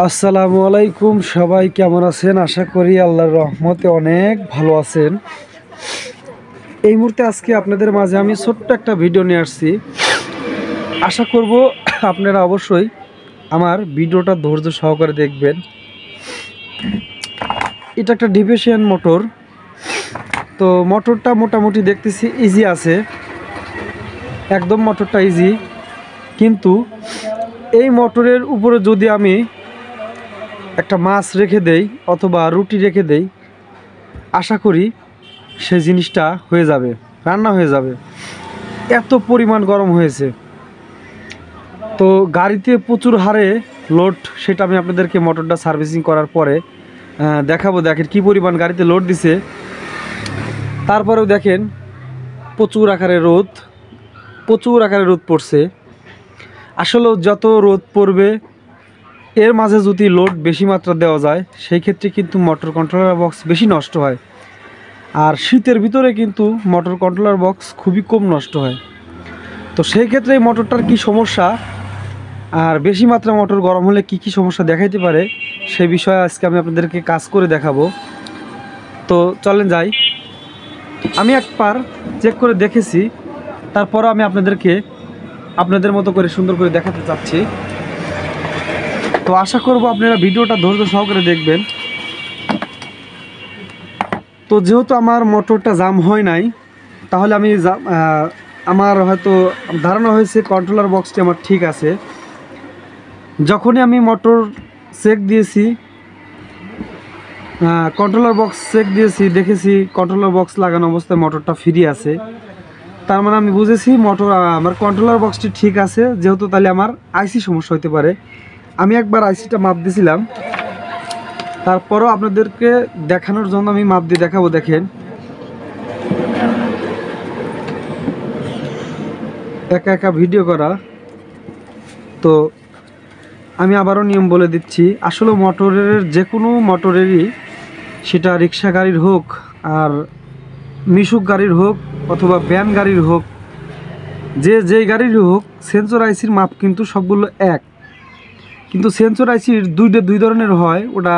আসসালামু আলাইকুম, সবাই কেমন আছেন? আশা করি আল্লাহর রহমতে অনেক ভালো আছেন। এই মুহূর্তে আজকে আপনাদের মাঝে আমি ছোট্ট একটা ভিডিও নিয়ে আসছি। আশা করব আপনারা অবশ্যই আমার ভিডিওটা ধৈর্য সহকারে দেখবেন। এটা একটা ডিভিশন মোটর। তো মোটরটা মোটামুটি দেখতেছি ইজি আছে, একদম মোটরটা ইজি। কিন্তু এই মোটরের উপরে যদি আমি একটা মাছ রেখে দেই অথবা রুটি রেখে দেই, আশা করি সেই জিনিসটা হয়ে যাবে, রান্না হয়ে যাবে। এত পরিমাণ গরম হয়েছে। তো গাড়িতে প্রচুর হারে লোড, সেটা আমি আপনাদেরকে মোটরটা সার্ভিসিং করার পরে দেখাবো। দেখেন কি পরিমাণ গাড়িতে লোড দিছে। তারপরেও দেখেন প্রচুর আকারে রোদ পড়ছে। আসলেও যত রোদ পড়বে এর মাঝে যদি লোড বেশি মাত্রা দেওয়া যায়, সেই ক্ষেত্রে কিন্তু মোটর কন্ট্রোলার বক্স বেশি নষ্ট হয়। আর শীতের ভিতরে কিন্তু মোটর কন্ট্রোলার বক্স খুবই কম নষ্ট হয়। তো সেই ক্ষেত্রে এই মোটরটার কি সমস্যা, আর বেশি মাত্রা মোটর গরম হলে কি কি সমস্যা দেখাইতে পারে, সেই বিষয়ে আজকে আমি আপনাদেরকে কাজ করে দেখাবো। তো চলেন যাই। আমি একবার চেক করে দেখেছি, তারপরও আমি আপনাদেরকে আপনাদের মতো করে সুন্দর করে দেখাতে চাচ্ছি। তো আশা করব আপনারা ভিডিওটা ধৈর্য সহকারে দেখবেন। তো যেহেতু আমার মোটরটা জাম হয় নাই, তাহলে আমি আমার হয়তো ধারণা হয়েছে কন্ট্রোলার বক্সটি আমার ঠিক আছে। যখনই আমি মোটর চেক দিয়েছি, কন্ট্রোলার বক্স চেক দিয়েছি, দেখেছি কন্ট্রোলার বক্স লাগানো অবস্থায় মোটরটা ফ্রি আছে। তার মানে আমি বুঝেছি আমার কন্ট্রোলার বক্সটি ঠিক আছে। যেহেতু তাহলে আমার আইসি সমস্যা হতে পারে। আমি একবার আইসিটা মাপ দিয়েছিলাম, তারপরও আপনাদেরকে দেখানোর জন্য আমি মাপ দিয়ে দেখাবো। দেখেন একা একা ভিডিও করা। তো আমি আবারও নিয়ম বলে দিচ্ছি। আসলে মোটরের যে কোনো মোটরেরই, সেটা রিক্সা গাড়ির হোক আর মিশুক গাড়ির হোক অথবা ভ্যান গাড়ির হোক, যেই গাড়ির হোক, সেন্সর আইসির মাপ কিন্তু সবগুলো এক। কিন্তু সেন্সর আইসির দুই ধরনের হয়। ওটা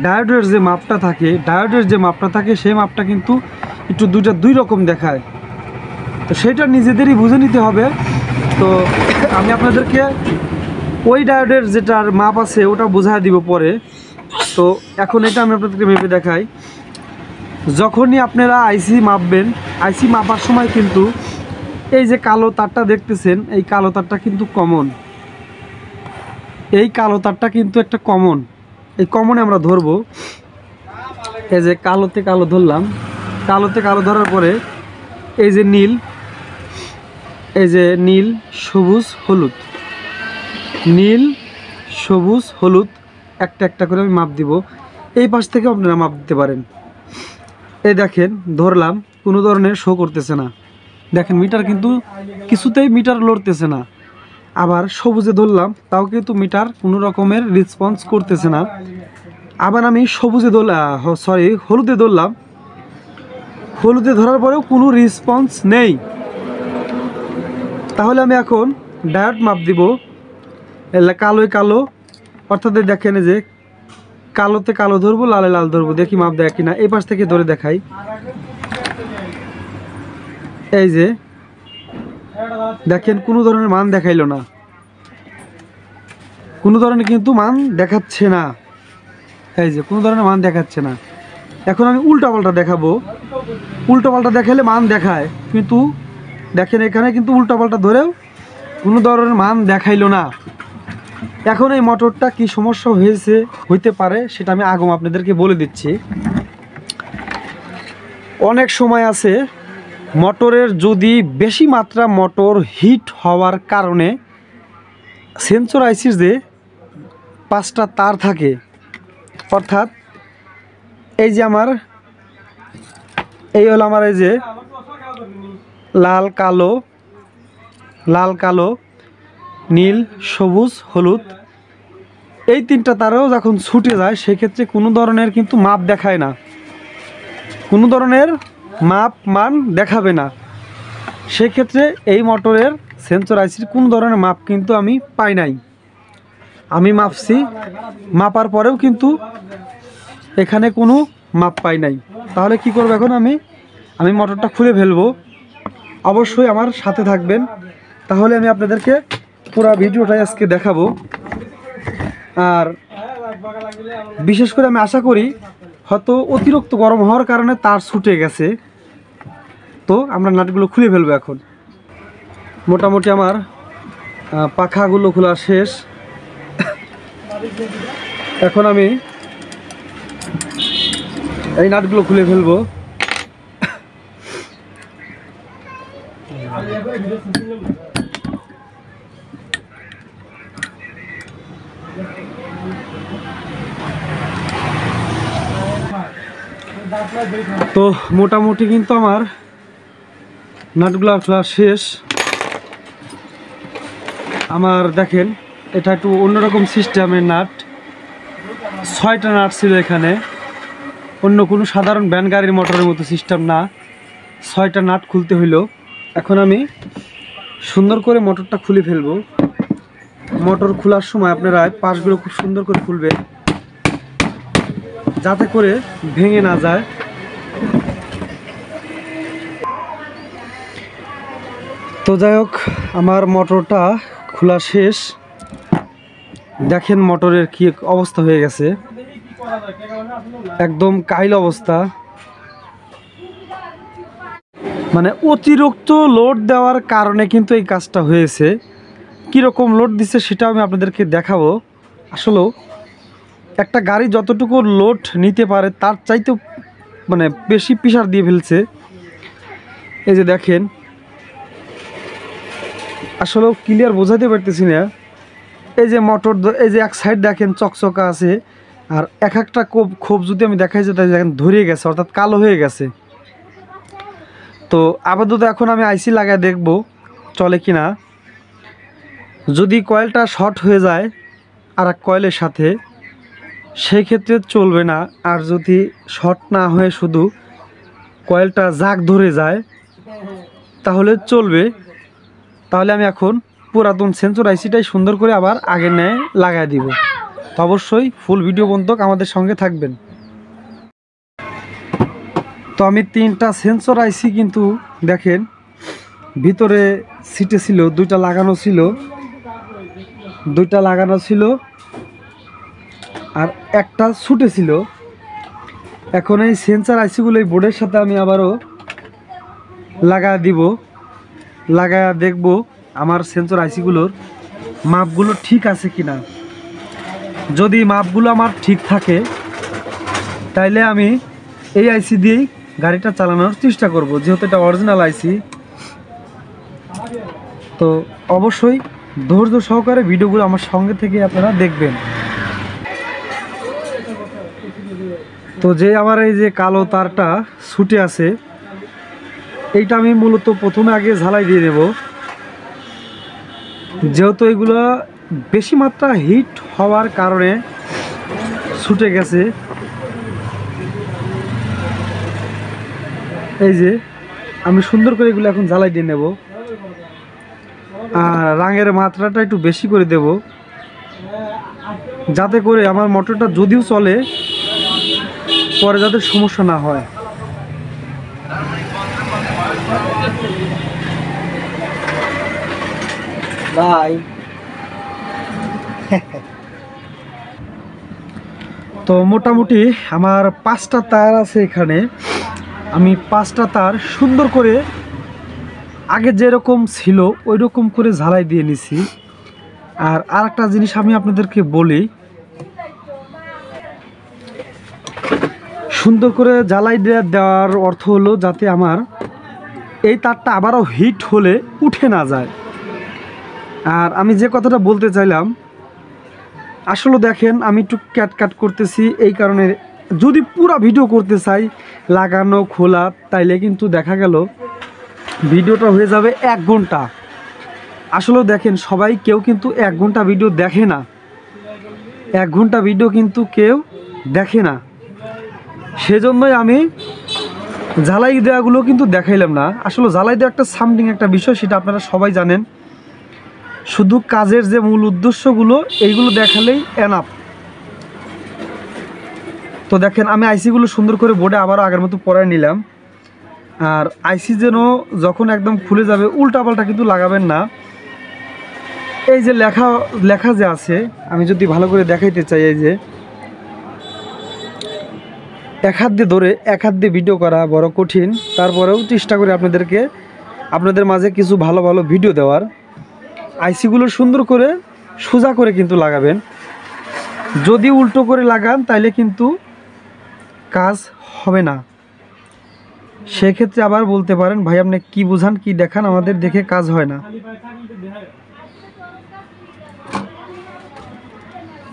ডায়োডের যে মাপটা থাকে, সেই মাপটা কিন্তু একটু দুই রকম দেখায়। তো সেটা নিজেদেরই বুঝে নিতে হবে। তো আমি আপনাদেরকে ওই ডায়োডের যেটার মাপ আছে ওটা বোঝায় দিব পরে। তো এখন এটা আমি আপনাদেরকে মেপে দেখাই। যখনই আপনারা আইসি মাপবেন, আইসি মাপার সময় কিন্তু এই যে কালো তারটা দেখতেছেন, এই কালো তারটা কিন্তু কমন। এই কালো তারটা কিন্তু একটা কমন। এই কমনে আমরা ধরবো। এই যে কালোতে কালো ধরলাম, কালোতে কালো ধরার পরে এই যে নীল, সবুজ হলুদ, নীল সবুজ হলুদ একটা একটা করে আমি মাপ দিব। এই পাশ থেকে আপনারা মাপ দিতে পারেন। এই দেখেন ধরলাম, কোনো ধরনের শো করতেছে না। দেখেন মিটার কিন্তু কিছুতেই মিটার লড়তেছে না। আবার সবুজে ধরলাম, তাও কিন্তু মিটার কোনো রকমের রেসপন্স করতেছে না। আবার আমি হলুদে ধরলাম, হলুদে ধরার পরেও কোনো রেসপন্স নেই। তাহলে আমি এখন ডায়োড মাপ দিব। কালোয় কালো, অর্থাৎ দেখেন যে কালোতে কালো ধরবো, লালে লাল ধরবো, দেখি মাপ দেয় কিনা। এই পাশ থেকে ধরে দেখাই। এই যে দেখেন কোনো ধরনের মান দেখাইলো না, কোনো ধরনের কিন্তু মান দেখাচ্ছে না। এই যে কোনো ধরনের মান দেখাচ্ছে না। এখন আমি উল্টাপাল্টা দেখাবো। উল্টাপাল্টা দেখালে মান দেখায়, কিন্তু দেখেন এখানে কিন্তু উল্টাপাল্টা ধরেও কোনো ধরনের মান দেখাইলো না। এখন এই মোটরটা কি সমস্যা হইতে পারে সেটা আমি আগম আপনাদেরকে বলে দিচ্ছি। অনেক সময় আছে মোটরের যদি বেশি মাত্রা মোটর হিট হওয়ার কারণে সেন্সর আইসির যে 5টা তার থাকে, অর্থাৎ এই যে আমার এই হলো আমার এই যে লাল কালো নীল সবুজ হলুদ, এই 3টা তারেও যখন ছুটে যায়, সেক্ষেত্রে কোনো ধরনের কিন্তু মাপ দেখায় না, কোনো ধরনের মান দেখাবে না। সেক্ষেত্রে এই মোটরের সেন্সর আইসির কোনো ধরনের মাপ কিন্তু আমি পাই নাই। আমি মাপছি, মাপার পরেও কিন্তু এখানে কোনো মাপ পাই নাই। তাহলে কি করব এখন আমি মোটরটা খুলে ফেলবো। অবশ্যই আমার সাথে থাকবেন, তাহলে আমি আপনাদেরকে পুরো ভিডিওটাই আজকে দেখাবো। আর বিশেষ করে আমি আশা করি হয়তো অতিরিক্ত গরম হওয়ার কারণে তার ছুটে গেছে। তো আমরা নাটগুলো খুলে ফেলবো এখন। মোটামুটি আমার পাখাগুলো খোলা শেষ। এখন আমি এই নাটগুলো খুলে ফেলবো। তো মোটামুটি কিন্তু আমার নাটগুলো খোলা শেষ। আমার দেখেন এটা একটু অন্যরকম সিস্টেমের নাট, 6টা নাট ছিল এখানে, অন্য কোনো সাধারণ ভ্যান গাড়ির মোটরের মতো সিস্টেম না, 6টা নাট খুলতে হইল। এখন আমি সুন্দর করে মোটরটা খুলে ফেলবো। মোটর খোলার সময় আপনারা পাশগুলো খুব সুন্দর করে খুলবেন যাতে করে ভেঙে না যায়। তো যাই হোক, আমার মোটরটা খোলা শেষ। দেখেন মোটরের কি অবস্থা হয়ে গেছে, একদম কাইল অবস্থা। মানে অতিরিক্ত লোড দেওয়ার কারণে কিন্তু এই কাজটা হয়েছে। কীরকম লোড দিচ্ছে সেটা আমি আপনাদেরকে দেখাবো। আসলেও একটা গাড়ি যতটুকু লোড নিতে পারে তার চাইতেও মানে বেশি প্রেসার দিয়ে ফেলছে। এই যে দেখেন, আসলেও ক্লিয়ার বোঝাতে পারতেছি না। এই যে মোটর, এই যে এক সাইড দেখেন চকচকা আছে, আর এক একটা খোপ যদি আমি দেখাই যে তাই দেখেন ধরে গেছে, অর্থাৎ কালো হয়ে গেছে। তো আপাতত এখন আমি আইসি লাগায় দেখব চলে কি না। যদি কয়েলটা শর্ট হয়ে যায় আর এক কয়েলের সাথে, সেই ক্ষেত্রে চলবে না। আর যদি শর্ট না হয়ে শুধু কয়েলটা জাগ ধরে যায় তাহলে চলবে। তাহলে আমি এখন পুরাতন সেন্সর আইসিটাই সুন্দর করে আবার আগের ন্যায় লাগাই দিব। তো অবশ্যই ফুল ভিডিও পর্যন্ত আমাদের সঙ্গে থাকবেন। তো আমি 3টা সেন্সর আইসি কিন্তু দেখেন ভিতরে সিটে ছিল, 2টা লাগানো ছিল আর একটা ছুটে ছিল। এখন এই সেন্সর আইসিগুলো এই বোর্ডের সাথে আমি আবারও লাগায়া দেখব আমার সেন্সর আইসিগুলোর মাপগুলো ঠিক আছে কিনা। যদি মাপগুলো আমার ঠিক থাকে তাইলে আমি এই আইসি দিয়েই গাড়িটা চালানোর চেষ্টা করব, যেহেতু এটা অরিজিনাল আইসি। তো অবশ্যই ধৈর্য সহকারে ভিডিওগুলো আমার সঙ্গে থেকে আপনারা দেখবেন। তো যে আমার এই যে কালো তারটা ছুটে আছে, এইটা আমি মূলত প্রথমে আগে ঝালাই দিয়ে দেব, যেহেতু এগুলো বেশি মাত্রা হিট হওয়ার কারণে ছুটে গেছে। এই যে আমি সুন্দর করে এগুলো এখন জ্বালাই দিয়ে নেব, আর রাঙের মাত্রাটা একটু বেশি করে দেব, যাতে করে আমার মোটরটা যদিও চলে পরে যাতে সমস্যা না হয়। ভাই তো মোটামুটি আমার 5টা তার আছে এখানে। আমি 5টা তার সুন্দর করে আগে যেরকম ছিল ওই রকম করে ঝালাই দিয়ে নিছি। আর আরেকটা জিনিস আমি আপনাদেরকে বলি, সুন্দর করে জ্বালাই দেওয়ার অর্থ হলো যাতে আমার এই তারটা আবারও হিট হলে উঠে না যায়। আর আমি যে কথাটা বলতে চাইলাম, আসলে দেখেন আমি একটু কাট করতেছি এই কারণে। যদি পুরো ভিডিও করতে চাই লাগানো খোলা, তাইলে কিন্তু দেখা গেল ভিডিওটা হয়ে যাবে 1 ঘন্টা। আসলে দেখেন কেউ কিন্তু 1 ঘন্টা ভিডিও দেখে না, 1 ঘন্টা ভিডিও কিন্তু কেউ দেখে না। সেজন্যই আমি জ্বালাই দেওয়াগুলো কিন্তু দেখাইলাম না। আসলে জ্বালাই দেওয়া একটা সামথিং একটা বিষয়, সেটা আপনারা সবাই জানেন। শুধু কাজের যে মূল উদ্দেশ্যগুলো এইগুলো দেখালেই এনাফ। তো দেখেন আমি আইসিগুলো সুন্দর করে বোর্ডে আবারও আগের মতো পরায় নিলাম। আর আইসি যেন যখন একদম খুলে যাবে উল্টাপাল্টা কিন্তু লাগাবেন না। এই যে লেখা যে আছে, আমি যদি ভালো করে দেখাইতে চাই, এই যে এক হাত দিয়ে ধরে এক হাত দিয়ে ভিডিও করা বড় কঠিন, তারপরেও চেষ্টা করি আপনাদের মাঝে কিছু ভালো ভালো ভিডিও দেওয়ার। আইসিগুলো সুন্দর করে সোজা করে কিন্তু লাগাবেন। যদি উল্টো করে লাগান তাহলে কিন্তু কাজ হবে না। সেক্ষেত্রে আবার বলতে পারেন, ভাই আপনি কি বুঝান কি দেখান, আমাদের দেখে কাজ হয় না।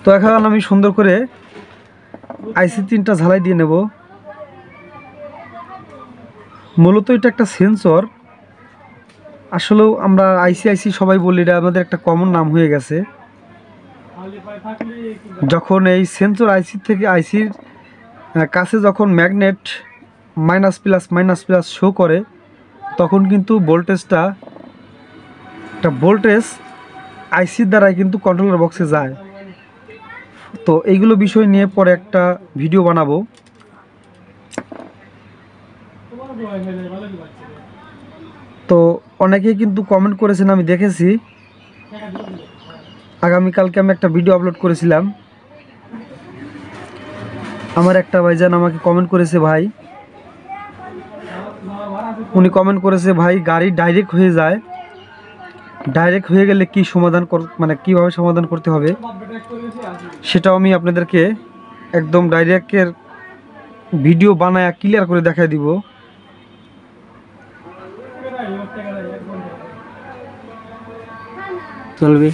তো এখন আমি সুন্দর করে আইসি 3টা ঝালাই দিয়ে নেব। মূলত এটা একটা সেন্সর। আসলেও আমরা আইসি সবাই বলি, এটা আমাদের একটা কমন নাম হয়ে গেছে। যখন এই সেন্সর আইসির কাছে যখন ম্যাগনেট মাইনাস প্লাস শো করে, তখন কিন্তু ভোল্টেজ আইসির দ্বারাই কিন্তু কন্ট্রোলার বক্সে যায়। তো এইগুলো বিষয় নিয়ে পরে একটা ভিডিও বানাবো। তো অনেকেই কিন্তু কমেন্ট করেছেন, আমি দেখেছি। আগামীকালকে আমি একটা ভিডিও আপলোড করেছিলাম। আমার একটা ভাইজান আমাকে কমেন্ট করেছে, উনি কমেন্ট করেছে, ভাই গাড়ি ডাইরেক্ট হয়ে যায়, ডাইরেক্ট হয়ে গেলে কি সমাধান কিভাবে সমাধান করতে হবে, সেটাও আমি আপনাদেরকে একদম ডাইরেক্টের ভিডিও বানায় ক্লিয়ার করে দেখাই দিব। চলবে।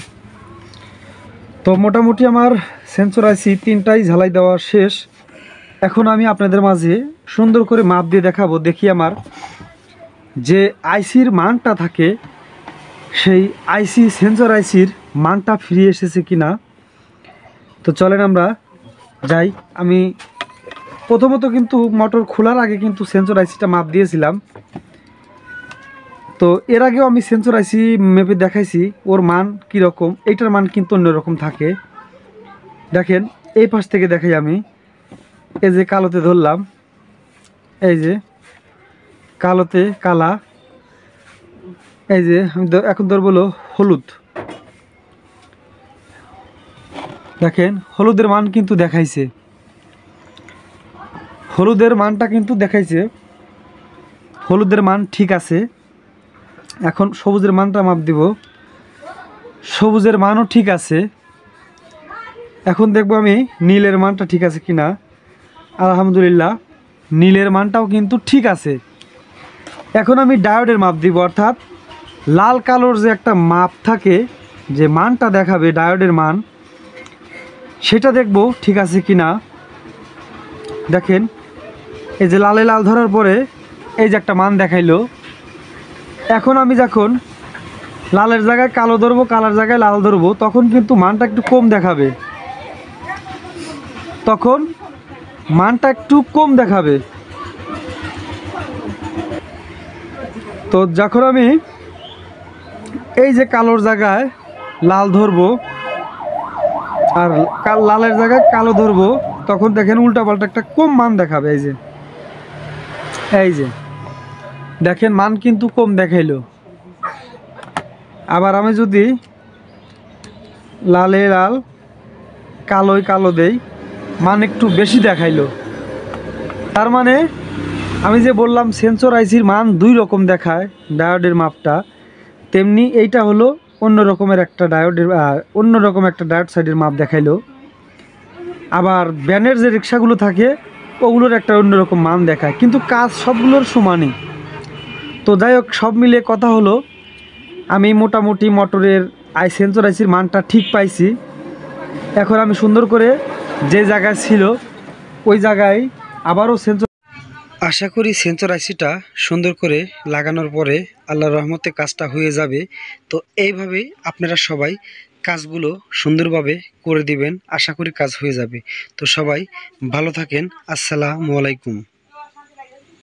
তো মোটামুটি আমার সেন্সর আইসি 3টাই ঝালাই দেওয়া শেষ। এখন আমি আপনাদের মাঝে সুন্দর করে মাপ দিয়ে দেখাবো, দেখি আমার যে আইসির মানটা থাকে সেই সেন্সর আইসির মানটা ফিরে এসেছে কিনা। তো চলেন আমরা যাই। আমি প্রথমত কিন্তু মোটর খোলার আগে কিন্তু সেন্সর আইসিটা মাপ দিয়েছিলাম। তো এর আগেও আমি সেন্সর আইসি মেপে দেখাইছি, ওর মান কীরকম। এইটার মান কিন্তু অন্যরকম থাকে। দেখেন এই পাশ থেকে দেখাই আমি, এই যে কালোতে ধরলাম, এই যে কালোতে কালা, এই যে আমি এখন ধরবো হলুদ। দেখেন হলুদের মান কিন্তু দেখাইছে, হলুদের মানটা কিন্তু দেখাইছে, হলুদের মান ঠিক আছে। এখন সবুজের মানটা মাপ দিব, সবুজের মানও ঠিক আছে। এখন দেখব আমি নীলের মানটা ঠিক আছে কিনা। আলহামদুলিল্লাহ নীলের মানটাও কিন্তু ঠিক আছে। এখন আমি ডায়োডের মাপ দিব, অর্থাৎ লাল কালোর যে একটা মাপ থাকে, যে মানটা দেখাবে ডায়োডের মান, সেটা দেখব ঠিক আছে কিনা। দেখেন এই যে লালে লাল ধরার পরে এই যে একটা মান দেখাইলো। এখন আমি যখন লালের জায়গায় কালো ধরবো, কালার জায়গায় লাল ধরবো, তখন কিন্তু মানটা একটু কম দেখাবে, তখন মানটা একটু কম দেখাবে। তো যখন আমি এই যে কালোর জায়গায় লাল ধরবো আর লালের জায়গায় কালো ধরবো, তখন দেখেন উল্টাপাল্টা একটা কম মান দেখাবে। এই যে দেখেন মান কিন্তু কম দেখাইলো। আবার আমি যদি লালে লাল কালোয় কালো দেই, মান একটু বেশি দেখাইলো। তার মানে আমি যে বললাম সেন্সর আইসির মান 2 রকম দেখায় ডায়োডের মাপটা, তেমনি এইটা হলো অন্য রকমের একটা ডায়োড সাইডের মাপ দেখাইলো। আবার ব্যানের যে রিক্সাগুলো থাকে ওগুলোর একটা অন্যরকম মান দেখায়, কিন্তু কাজ সবগুলোর সমানই। তো যাই হোক, সব মিলে কথা হলো আমি মোটামুটি মোটরের সেন্সর আইসির মানটা ঠিক পাইছি। এখন আমি সুন্দর করে যে জায়গায় ছিল ওই জায়গায় আবারও আশা করি সেন্সর আইসিটা সুন্দর করে লাগানোর পরে আল্লাহর রহমতে কাজটা হয়ে যাবে। তো এইভাবে আপনারা সবাই কাজগুলো সুন্দরভাবে করে দিবেন, আশা করি কাজ হয়ে যাবে। তো সবাই ভালো থাকেন, আসসালামু আলাইকুম।